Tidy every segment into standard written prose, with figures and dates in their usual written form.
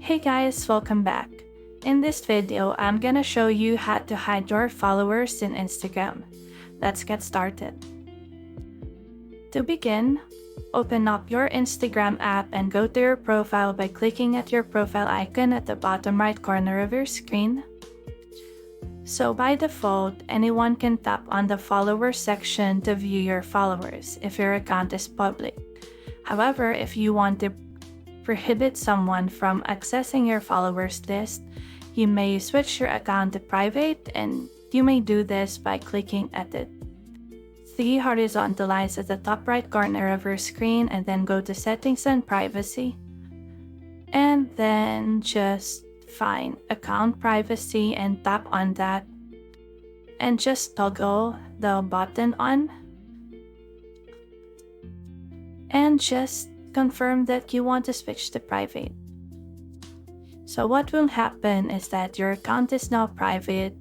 Hey guys, welcome back. In this video, I'm gonna show you how to hide your followers in Instagram. Let's get started. To begin, open up your Instagram app and go to your profile by clicking at your profile icon at the bottom right corner of your screen. So by default, anyone can tap on the followers section to view your followers if your account is public. However, if you want to prohibit someone from accessing your followers list, you may switch your account to private, and you may do this by clicking at the three horizontal lines at the top right corner of your screen and then go to settings and privacy, and then just find account privacy and tap on that and just toggle the button on and just confirm that you want to switch to private. So what will happen is that your account is now private,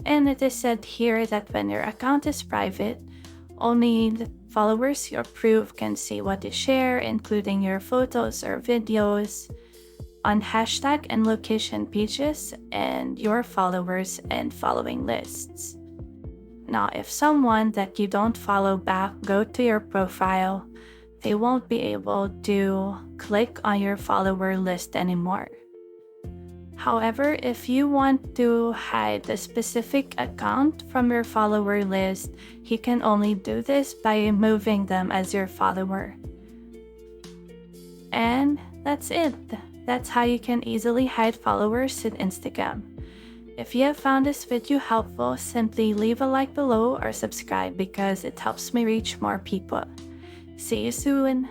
and it is said here that when your account is private, only the followers you approve can see what you share, including your photos or videos on hashtag and location pages and your followers and following lists. Now, if someone that you don't follow back go to your profile, they won't be able to click on your follower list anymore. However, if you want to hide a specific account from your follower list, you can only do this by removing them as your follower. And that's it. That's how you can easily hide followers in Instagram. If you have found this video helpful, simply leave a like below or subscribe because it helps me reach more people. See you soon!